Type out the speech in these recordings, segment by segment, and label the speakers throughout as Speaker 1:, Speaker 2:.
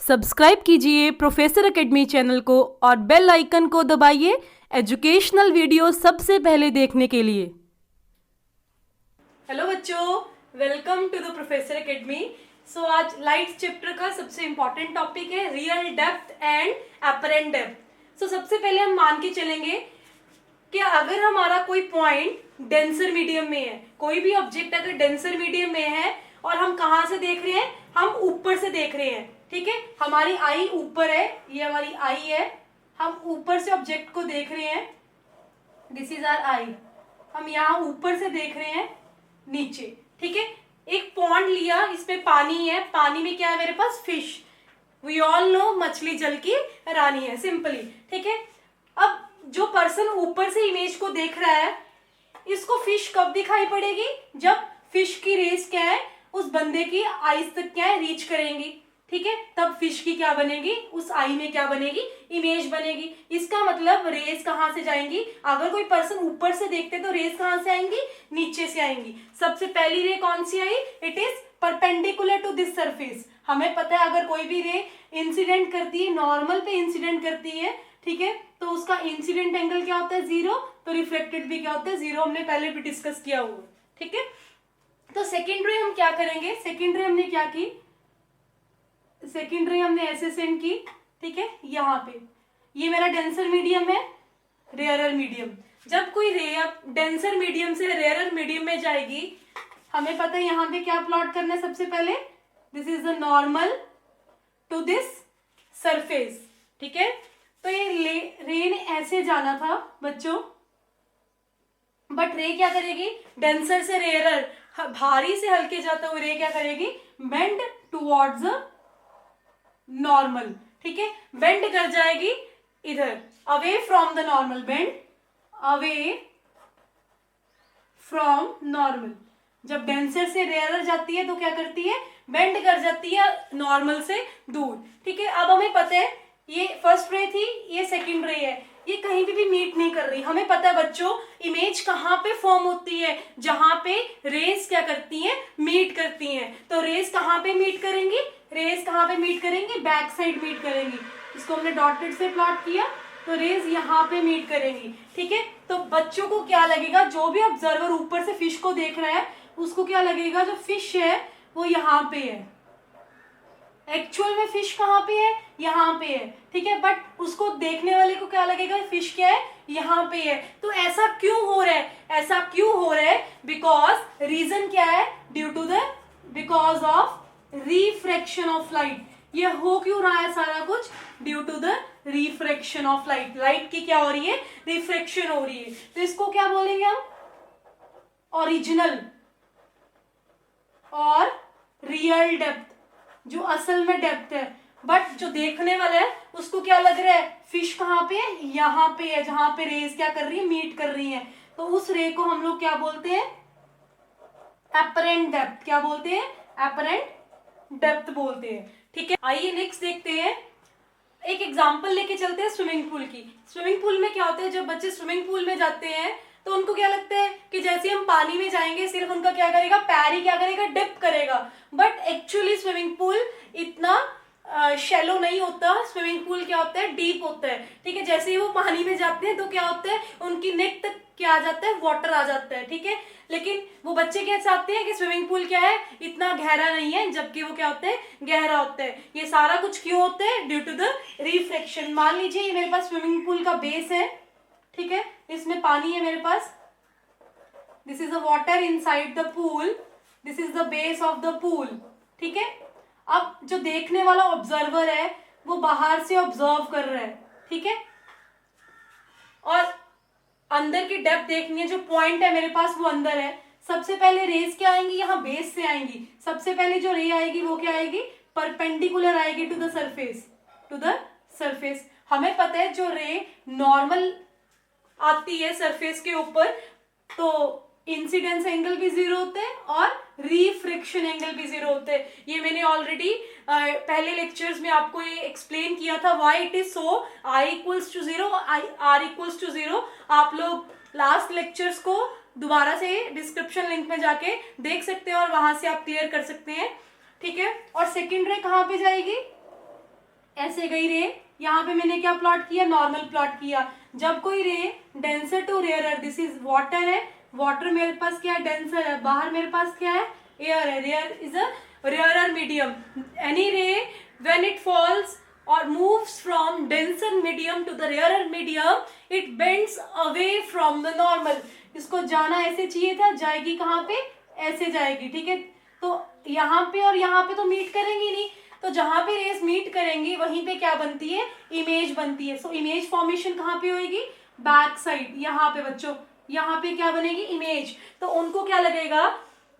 Speaker 1: Subscribe कीजिए professor academy channel को और बेल आइकन को दबाइए एजुकेशनल वीडियो सबसे पहले देखने के लिए। हेलो बच्चों, welcome to the professor academy. So आज लाइट चैप्टर का सबसे इंपॉर्टेंट टॉपिक है real depth and apparent depth. So सबसे पहले हम मान के चलेंगे कि अगर हमारा कोई पॉइंट डेंसर मीडियम में है, कोई भी ऑब्जेक्ट अगर डेंसर मीडियम में है और हम कहाँ से देख रहे हैं, हम ऊपर से देख रहे हैं, ठीक है। हमारी आई ऊपर है, ये हमारी आई है, हम ऊपर से ऑब्जेक्ट को देख रहे हैं, दिस इज आवर आई। हम यहाँ ऊपर से देख रहे हैं नीचे, ठीक है। एक पॉन्ड लिया, इसमें पानी है, पानी में क्या है मेरे पास, फिश। वी ऑल नो मछली जल की रानी है, सिंपली, ठीक है। अब जो पर्सन ऊपर से इमेज को देख रहा है, इसको फिश कब दिखाई पड़ेगी, जब फिश की रेस क्या है, उस बंदे की आईज तक क्या है, रीच करेंगी, ठीक है। तब फिश की क्या बनेगी, उस आई में क्या बनेगी, इमेज बनेगी। इसका मतलब रेस कहाँ से जाएंगी, अगर कोई पर्सन ऊपर से देखते तो रेस कहाँ से आएंगी, नीचे से आएंगी। सबसे पहली रे कौन सी आई, it is perpendicular to this surface. हमें पता है अगर कोई भी रे इंसिडेंट करती है, नॉर्मल पे इंसिडेंट करती है, ठीक है, तो उसका इंसिडेंट एंगल क्या होता है, 0, तो रिफ्लेक्टेड भी क्या होता है, 0। हमने पहले भी डिस्कस किया हुआ, ठीक है। तो सेकेंड रे हम क्या करेंगे, सेकेंड रे हमने क्या की, सेकेंड रे हमने ऐसे सेंड की, ठीक है। यहाँ पे ये मेरा डेंसर मीडियम है, रेयरर मीडियम। जब कोई रे डेंसर मीडियम से रेयरर मीडियम में जाएगी, हमें पता है यहाँ पे क्या प्लॉट करना है, सबसे पहले this is the normal to this surface, ठीक है। तो ये रे ने ऐसे जाना था बच्चों, बट रे क्या करेगी, डेंसर से रेयरर, भारी से हल्के जाता हुए रे क्या करेगी, बेंड टुवर्ड्स नॉर्मल, ठीक है। बेंड कर जाएगी इधर, away from the normal, bend away from normal. जब डेंसर से रेयरर जाती है तो क्या करती है, बेंड कर जाती है नॉर्मल से दूर, ठीक है। अब हमें पता है ये फर्स्ट रे थी, ये सेकंड रे है, ये कहीं भी मीट नहीं कर रही। हमें पता है बच्चों, इमेज कहाँ पे फॉर्म होती है, जहां पे रेस क्या करती हैं, मीट करती हैं। तो रेस कहाँ पे मीट करेंगी, रेस कहाँ पे मीट करेंगी, बैक साइड मीट करेंगी। इसको हमने डॉटेड से प्लॉट किया, तो रेस यहाँ पे मीट करेंगी, ठीक है। तो बच्चों को क्या लगेगा, जो भी ऑब्जर्वर ऊपर से फिश को देख रहा है, उसको क्या लगेगा, जो फिश है वो यहाँ पे है, एक्चुअल में फिश कहाँ पे है, यहाँ पे है, ठीक है। बट उसको देखने वाले को क्या लगेगा, फिश क्या है, यहाँ पे है। तो ऐसा क्यों हो रहा है, ऐसा क्यों हो रहा है, बिकॉज रीजन क्या है, due to the because of refraction of light. ये हो क्यों रहा है सारा कुछ, due to the refraction of light. Light की क्या हो रही है, रिफ्रैक्शन हो रही है। तो इसको क्या बोलेंगे हम, ओरिजिनल और रियल डेप्थ, जो असल में डेप्थ है। बट जो देखने वाला है उसको क्या लग रहा है, फिश कहाँ पे है, यहाँ पे है, जहां पे रेस क्या कर रही है, मीट कर रही है। तो उस रे को हम लोग क्या बोलते हैं, अपरेंट डेप्थ। क्या बोलते हैं, अपरेंट डेप्थ बोलते हैं, ठीक है। आइए नेक्स्ट देखते हैं, एक एग्जांपल लेके चलते हैं स्विमिंग पूल की। स्विमिंग पूल में क्या होता है, जब बच्चे स्विमिंग पूल में जाते हैं तो उनको क्या लगता है कि जैसे हम पानी में जाएंगे, सिर्फ उनका क्या करेगा, पैर ही क्या करेगा, डिप करेगा। बट एक्चुअली स्विमिंग पूल इतना शैलो नहीं होता, स्विमिंग पूल क्या होता है, डीप होता है, ठीक है। जैसे ही वो पानी में जाते हैं तो क्या होता है, उनकी नेक तक क्या आ जाता है, वाटर आ जाता है, ठीक है। लेकिन वो बच्चे क्या चाहते हैं कि स्विमिंग पूल क्या है, इतना गहरा नहीं है, जबकि वो क्या होता है, गहरा होता है। ये सारा कुछ क्यों होता है, ड्यू टू द रिफ्लेक्शन। मान लीजिए ये मेरे पास स्विमिंग पूल का बेस है, ठीक है, इसमें पानी है मेरे पास, this is the water inside the pool, this is the base of the pool, ठीक है। अब जो देखने वाला ऑब्जर्वर है वो बाहर से ऑब्जर्व कर रहा है, ठीक है, और अंदर की डेप्थ देखनी है, जो पॉइंट है मेरे पास वो अंदर है। सबसे पहले रेस क्या आएंगी, यहाँ बेस से आएंगी। सबसे पहले जो रे आएगी वो क्या आएगी, परपेंडिकुलर आएगी to the surface, to the surface. हमें पता है जो रे नॉर्मल आती है सरफेस के ऊपर, तो इंसिडेंस एंगल भी 0 होते हैं और रिफ्रैक्शन एंगल भी 0 होते हैं। ये मैंने ऑलरेडी पहले लेक्चर्स में आपको ये एक्सप्लेन किया था, why it is so, I equals to 0, R equals to 0। आप लोग लास्ट लेक्चर्स को दोबारा से डिस्क्रिप्शन लिंक में जाके देख सकते हैं और वहां से आप क्लियर कर सकते हैं, ठीक है। और सेकेंड रे कहाँ पे जाएगी, ऐसे गई रे, यहाँ पे मैंने क्या प्लॉट किया, नॉर्मल प्लॉट किया। जब कोई ray denser to rarer, this is water है, वाटर मेरे पास क्या है, डेंसर है, बाहर मेरे पास क्या है, एयर है, rare is a rarer medium. Any ray when it falls or moves from denser medium to the rarer medium, it bends away from the normal। इसको जाना ऐसे चाहिए था, जाएगी कहाँ पे, ऐसे जाएगी, ठीक है। तो यहाँ पे और यहाँ पे तो मीट करेंगी नहीं, तो जहां पे रेस मीट करेंगी वहीं पे क्या बनती है, इमेज बनती है। सो इमेज फॉर्मेशन कहाँ पे होएगी, बैक साइड, यहाँ पे बच्चों, यहाँ पे क्या बनेगी, इमेज। तो उनको क्या लगेगा,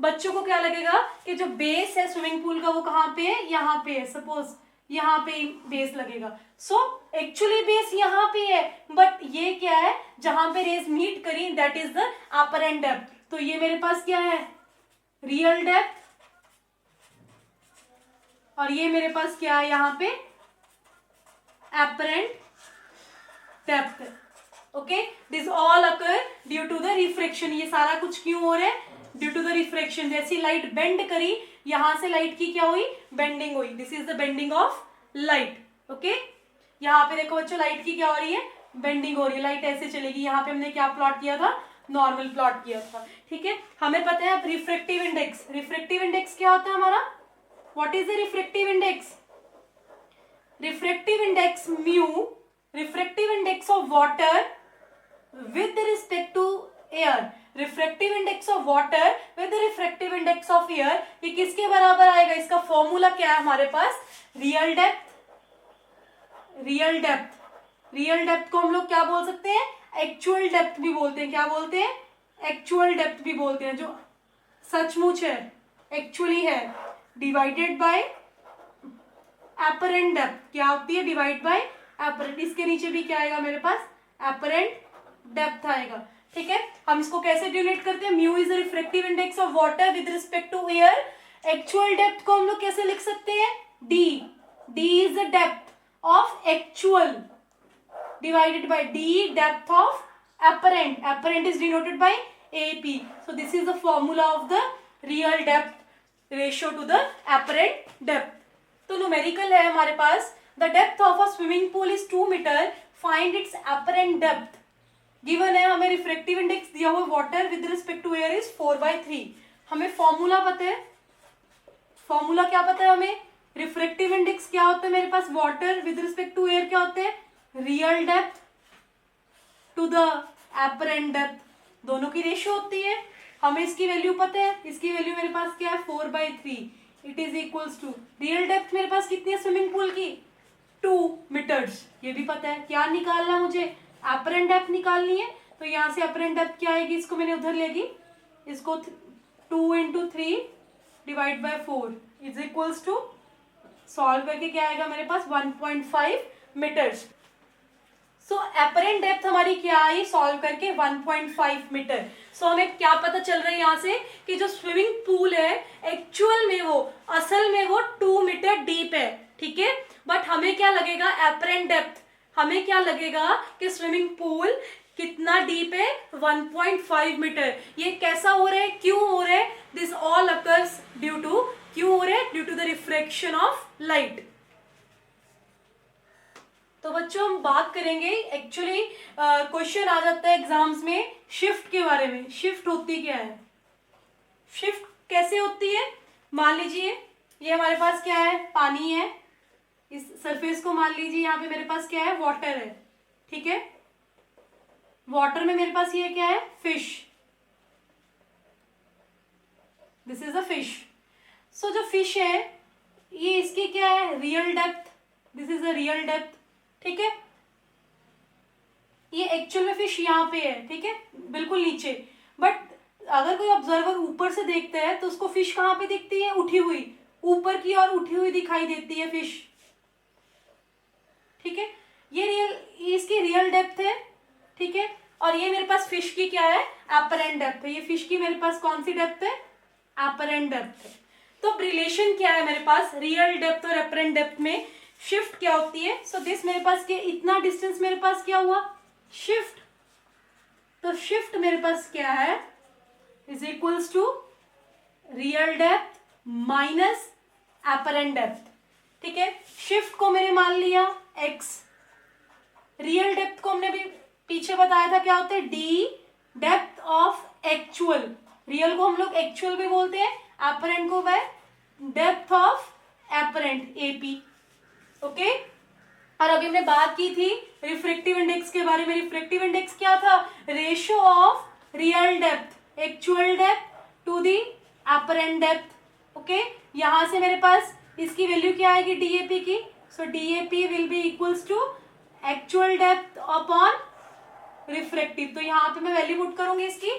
Speaker 1: बच्चों को क्या लगेगा कि जो बेस है स्विमिंग पूल का वो कहाँ पे है, यहाँ पे है। सपोज यहाँ पे बेस लगेगा। सो एक्चुअली बेस यहाँ पे है, बट ये क्या है, जहां पे रेस मीट करी that is the apparent depth. तो ये मेरे पास क्या है, रियल डेप्थ, और ये मेरे पास क्या है यहाँ पे, apparent depth. Okay, this all occur due to the refraction. ये सारा कुछ क्यों हो रहा है, ड्यू टू द रिफ्रैक्शन। जैसी लाइट बेंड करी, यहां से लाइट की क्या हुई, बेंडिंग हुई। This is the bending of light. Okay, यहाँ पे देखो बच्चों, लाइट की क्या हो रही है, बेंडिंग हो रही है। लाइट ऐसे चलेगी, यहाँ पे हमने क्या प्लॉट किया था, नॉर्मल प्लॉट किया था, ठीक है। हमें पता है अब रिफ्रैक्टिव इंडेक्स, रिफ्रैक्टिव इंडेक्स क्या होता है हमारा, what is the refractive index, refractive index mu, refractive index of water with respect to air, refractive index of water with refractive index of air, ये किसके बराबर आएगा, इसका फॉर्मूला क्या है हमारे पास, real depth. Real depth, real depth को हम लोग क्या बोल सकते हैं, एक्चुअल डेप्थ भी बोलते हैं। क्या बोलते हैं, एक्चुअल डेप्थ भी बोलते हैं, जो सचमुच है, एक्चुअली है, डिवाइडेड बाय अपरेंट डेप्थ। क्या होती है, डिवाइड बाय अपरेंट। इसके नीचे भी क्या आएगा मेरे पास, अपरेंट डेप्थ आएगा, ठीक है। हम इसको कैसे डिनोट करते हैं, mu is the refractive index of water with respect to air. Actual depth को हम लोग कैसे लिख सकते हैं, d, d is the depth of actual divided by d depth of apparent, apparent is denoted by AP। so this is the formula of the real depth ratio to the apparent depth। तो numerical है हमारे पास, the depth of a swimming pool is 2 meter, find its apparent depth। Given है हमें, refractive index दिया हुआ water with respect to air is 4/3। हमें formula पता है, फॉर्मूला क्या पता है हमें, रिफ्रैक्टिव इंडेक्स क्या होता है मेरे पास, water with respect to air क्या होते हैं, real depth to the apparent depth, दोनों की रेशियो होती है। हमें इसकी वैल्यू पता है, इसकी वैल्यू मेरे पास क्या है, 4/3। It is equals to real depth मेरे पास कितनी है स्विमिंग पूल की, 2 मीटर्स। ये भी पता है, क्या निकालना मुझे, अपरेंट डेप्थ निकालनी है। तो यहाँ से अपरेंट डेप्थ क्या आएगी, इसको मैंने उधर लेगी, इसको 2 into 3 divide by 4 is equals to, solve करके क्या आएगा मेरे पास, 1.5 मीटर्स। सो अपरेंट डेप्थ हमारी क्या आई, सॉल्व करके 1.5 मीटर। सो हमें क्या पता चल रहा है यहाँ से कि जो स्विमिंग पूल है एक्चुअल में वो, असल में वो 2 मीटर डीप है, ठीक है। बट हमें क्या लगेगा, अपरेंट डेप्थ, हमें क्या लगेगा कि स्विमिंग पूल कितना डीप है, 1.5 मीटर। ये कैसा हो रहा है, क्यों हो रहा है, this all occurs due to, क्यों हो रहा है, due to the refraction of light. तो बच्चों हम बात करेंगे, एक्चुअली क्वेश्चन आ जाता है एग्जाम्स में शिफ्ट के बारे में। शिफ्ट होती क्या है, शिफ्ट कैसे होती है, मान लीजिए ये हमारे पास क्या है, पानी है, इस सरफेस को मान लीजिए यहाँ पे मेरे पास क्या है, वाटर है, ठीक है। वाटर में मेरे पास ये क्या है, fish, this is a fish. So जो फिश है ये इसकी क्या है, real depth, this is a real depth, ठीक है। ये एक्चुअल में फिश यहाँ पे है, ठीक है, बिल्कुल नीचे। बट अगर कोई ऑब्जर्वर ऊपर से देखता है तो उसको फिश कहाँ पे दिखती है, उठी हुई, ऊपर की ओर उठी हुई दिखाई देती है फिश, ठीक है। ये इसकी रियल डेप्थ है, ठीक है। और ये मेरे पास फिश की क्या है, अपरेंट डेप्थ है। ये फिश की मेरे पास कौन सी डेप्थ है, अपरेंट डेप्थ है। तो रिलेशन क्या है मेरे पास, रियल डेप्थ और अपरेंट डेप्थ में शिफ्ट क्या होती है। सो दिस मेरे पास क्या, इतना डिस्टेंस मेरे पास क्या हुआ, शिफ्ट। तो शिफ्ट मेरे पास क्या है, is equals to real depth minus apparent depth, ठीक है। शिफ्ट को मैंने मान लिया x, रियल डेप्थ को हमने भी पीछे बताया था क्या होता है, D depth of actual, real को हम लोग एक्चुअल भी बोलते हैं, एपरेंट को वह depth of apparent AP. Okay, और अभी हमने बात की थी रिफ्रैक्टिव इंडेक्स के बारे में। रिफ्रैक्टिव इंडेक्स क्या था, ratio of real depth actual depth to the apparent depth. Okay, यहां से मेरे पास इसकी वैल्यू क्या आएगी डीएपी की, so DAP will be equals to actual depth upon refractive. तो यहाँ पे मैं वैल्यू पुट करूंगी इसकी,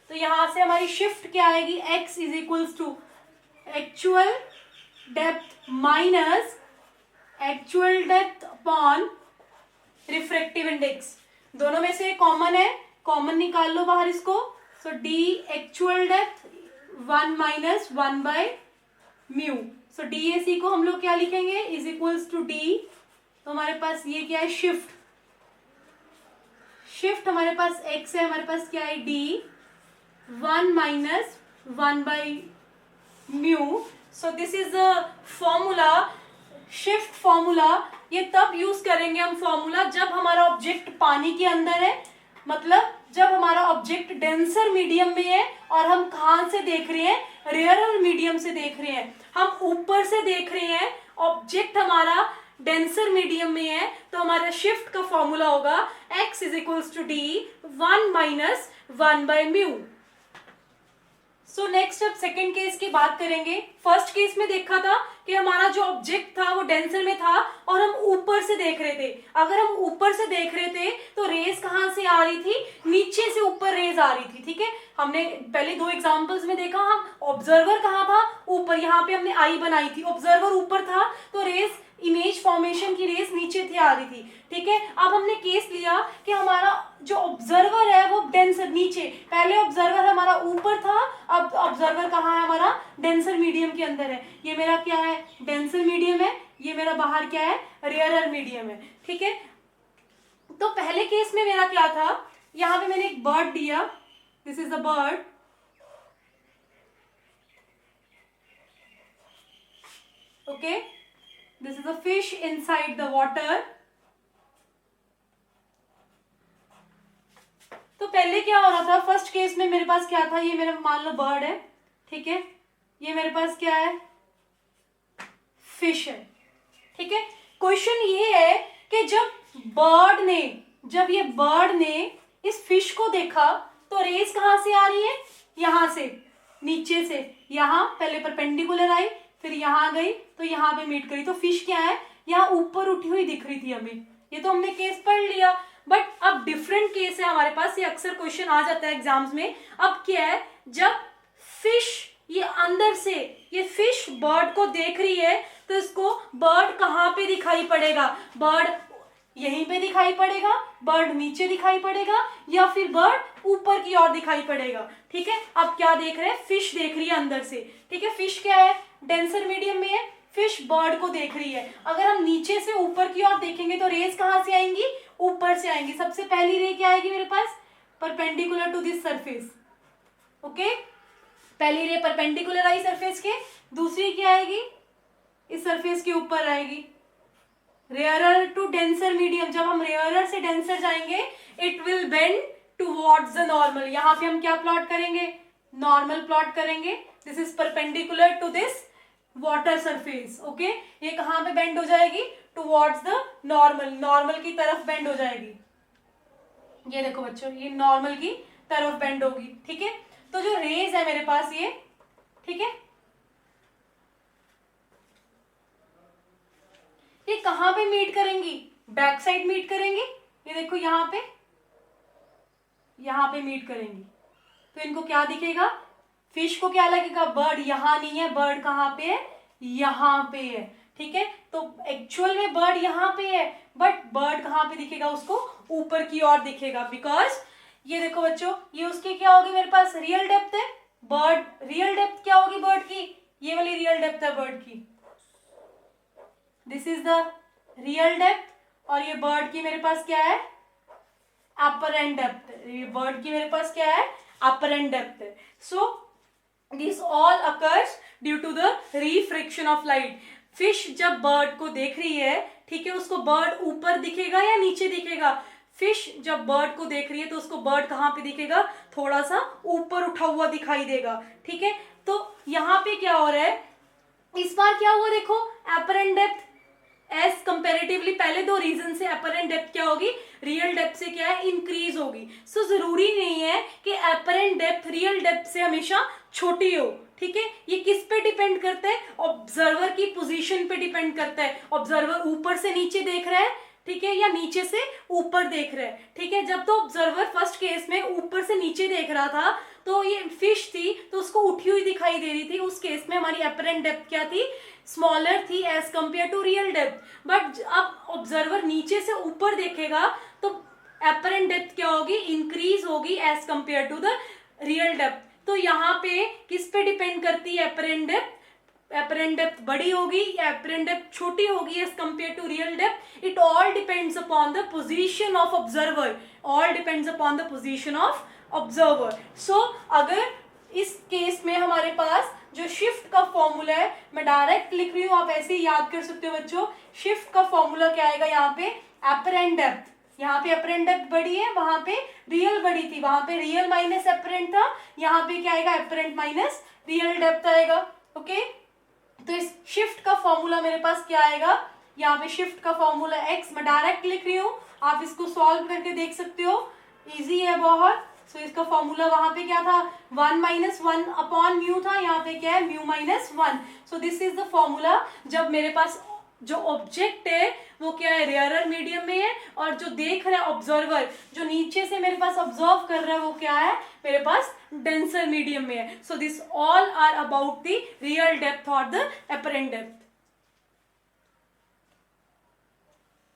Speaker 1: तो यहां से हमारी शिफ्ट क्या आएगी, x is equals to actual depth minus actual depth upon refractive index. दोनों में से कॉमन है, कॉमन निकाल लो बाहर इसको, so D actual depth 1 minus 1 by mu. So D A C को हम लोग क्या लिखेंगे, इज इक्वल्स टू डी, तो हमारे पास ये क्या है, शिफ्ट, शिफ्ट हमारे पास x है, हमारे पास क्या है D 1 minus 1 by mu. So this is the formula, shift formula. ये तब यूज करेंगे हम फॉर्मूला जब हमारा ऑब्जेक्ट पानी के अंदर है, मतलब जब हमारा ऑब्जेक्ट डेंसर मीडियम में है और हम कहां से देख रहे हैं, रेयरर मीडियम से देख रहे हैं, हम ऊपर से देख रहे हैं, ऑब्जेक्ट हमारा डेंसर मीडियम में है, तो हमारा शिफ्ट का फॉर्मूला होगा x is equals to D 1 minus 1 by mu. So next अब सेकेंड केस की बात करेंगे। फर्स्ट केस में देखा था कि हमारा जो ऑब्जेक्ट था वो डेंसर में था और हम ऊपर से देख रहे थे। अगर हम ऊपर से देख रहे थे तो रेज कहां से आ रही थी, नीचे से ऊपर रेज आ रही थी। ठीक है, हमने पहले 2 एग्जांपल्स में देखा, हम ऑब्जर्वर कहाँ था, ऊपर, यहाँ पे हमने आई बनाई थी, ऑब्जर्वर ऊपर था तो रेज, इमेज फॉर्मेशन की रेस नीचे थे आ रही थी। ठीक है, अब हमने केस लिया कि हमारा जो ऑब्जर्वर है वो डेंसर नीचे, पहले ऑब्जर्वर हमारा ऊपर था, अब ऑब्जर्वर कहाँ है, हमारा डेंसर मीडियम के अंदर है। ये मेरा क्या है, डेंसर मीडियम है, ये मेरा बाहर क्या है, रेयरर मीडियम है। ठीक है, तो पहले केस में मेरा क्या था, यहाँ पे मैंने एक बर्ड दिया, this is a bird, okay, this is a fish inside the water। तो पहले क्या हो रहा था, फर्स्ट केस में मेरे पास क्या था, ये मेरा मान लो बर्ड है, ठीक है, ये मेरे पास क्या है, फिश है। ठीक है, क्वेश्चन ये है कि जब ये बर्ड ने इस फिश को देखा तो रेस कहां से आ रही है, यहां से, नीचे से, यहां पहले परपेंडिकुलर आई, फिर यहां गई तो यहां पे मीट करी, तो फिश क्या है, यहां ऊपर उठी हुई दिख रही थी हमें। ये तो हमने केस पढ़ लिया, बट अब डिफरेंट केस है हमारे पास, ये अक्सर क्वेश्चन आ जाता है एग्जाम्स में। अब क्या है, जब फिश ये अंदर से, ये फिश बर्ड को देख रही है तो इसको बर्ड कहाँ पे दिखाई पड़ेगा, बर्ड यहीं पे दिखाई पड़ेगा, बर्ड नीचे दिखाई पड़ेगा, या फिर बर्ड ऊपर की ओर दिखाई पड़ेगा। ठीक है, अब क्या देख रहे हैं, फिश देख रही है अंदर से। ठीक है, फिश क्या है, डेंसर मीडियम में है, फिश बर्ड को देख रही है। अगर हम नीचे से ऊपर की ओर देखेंगे तो रेज कहां से आएंगी, ऊपर से आएंगी। सबसे पहली रे क्या आएगी मेरे पास, perpendicular to this surface. Okay, पहली रे परपेंडिकुलर आई सरफेस के, दूसरी क्या आएगी, इस सरफेस के ऊपर आएगी। रेयरर टू डेंसर मीडियम, जब हम रेयरर से डेंसर जाएंगे it will bend towards the normal. यहाँ पे हम क्या प्लॉट करेंगे, नॉर्मल प्लॉट करेंगे। This is perpendicular to this water surface. Okay, ये कहां पे बेंड हो जाएगी, टुवर्ड्स द नॉर्मल, नॉर्मल की तरफ बेंड हो जाएगी। ये देखो बच्चों, ये नॉर्मल की तरफ बेंड होगी। ठीक है, तो जो रेज है मेरे पास ये, ठीक है, ये कहां पे मीट करेंगी, बैक साइड मीट करेंगी। ये देखो यहाँ पे मीट करेंगी, तो इनको क्या दिखेगा, फिश को क्या लगेगा, बर्ड यहां नहीं है, बर्ड कहां पे है, यहां पे है। ठीक है, तो एक्चुअल में बर्ड यहां पे है, बट बर्ड कहां पे दिखेगा, उसको ऊपर की ओर दिखेगा, बिकॉज ये देखो बच्चों, ये उसकी क्या होगी, मेरे पास रियल डेप्थ है, बर्ड रियल डेप्थ क्या होगी बर्ड की, ये वाली रियल डेप्थ है बर्ड की, this is the real depth, और ये बर्ड की मेरे पास क्या है, अपरेंट डेप्थ। ये बर्ड की मेरे पास क्या है, apparent depth. So this all occurs due to the refraction of light. Fish जब बर्ड को देख रही है, ठीक है, उसको बर्ड ऊपर दिखेगा या नीचे दिखेगा? फिश जब बर्ड को देख रही है तो उसको बर्ड कहाँ पे दिखेगा? थोड़ा सा ऊपर उठा हुआ दिखाई देगा, ठीक है। तो यहाँ पे क्या हो रहा है, इस बार क्या हुआ देखो, अपरेंट डेप्थ एज कंपेरेटिवली पहले दो रीजन से अपरेंट डेप्थ क्या होगी, रियल डेप्थ से क्या है, इंक्रीज होगी। सो जरूरी नहीं है कि अपरेंट डेप्थ रियल डेप्थ से हमेशा छोटी हो, ठीक है। ये किस पे डिपेंड करता है? ऑब्जर्वर की पोजीशन पे डिपेंड करता है। ऑब्जर्वर ऊपर से नीचे देख रहा है, ठीक है, या नीचे से ऊपर देख रहा है, ठीक है। जब तो ऑब्जर्वर फर्स्ट केस में ऊपर से नीचे देख रहा था तो ये फिश थी तो उसको उठी हुई दिखाई दे रही थी, उस केस में हमारी अपरेंट डेप्थ क्या थी, स्मॉलर थी as compare to real depth. But अब ऑब्जर्वर नीचे से ऊपर देखेगा तो अपरेंट डेप्थ क्या होगी, इंक्रीज होगी as compare to the real depth. तो यहाँ पे किस पे डिपेंड करती है अपरेंट डेप्थ? अपरेंट डेप्थ बड़ी होगी या अपरेंट डेप्थ छोटी होगी as compare to real depth? It all depends upon the position of observer, all depends upon the position of observer. So अगर इस केस में हमारे पास जो शिफ्ट का फॉर्मूला है, मैं डायरेक्ट लिख रही हूं, आप ऐसे ही याद कर सकते हो बच्चों। शिफ्ट का फॉर्मूला क्या आएगा यहाँ पे, अपरेंट डेप्थ, यहाँ पे अपरेंट डेप्थ बड़ी है, वहां पे रियल बड़ी थी, वहां पे रियल माइनस अपरेंट था, यहाँ पे क्या आएगा, अपरेंट माइनस रियल डेप्थ आएगा, ओके। तो इस शिफ्ट का फॉर्मूला मेरे पास क्या आएगा, यहाँ पे शिफ्ट का फॉर्मूला x, मैं डायरेक्ट लिख रही हूँ, आप इसको सॉल्व करके देख सकते हो, इजी है बहुत। सो इसका फॉर्मूला वहां पे क्या था, 1 माइनस 1 अपॉन म्यू था, यहाँ पे क्या है, mu minus 1। So this is the formula जब मेरे पास जो ऑब्जेक्ट है वो क्या है, रेयरर मीडियम में है, और जो देख रहा है ऑब्जर्वर, जो नीचे से मेरे पास ऑब्जर्व कर रहा है, वो क्या है, मेरे पास डेंसर मीडियम में है। So this all are about the real depth और द अपरेंट डेप्थ।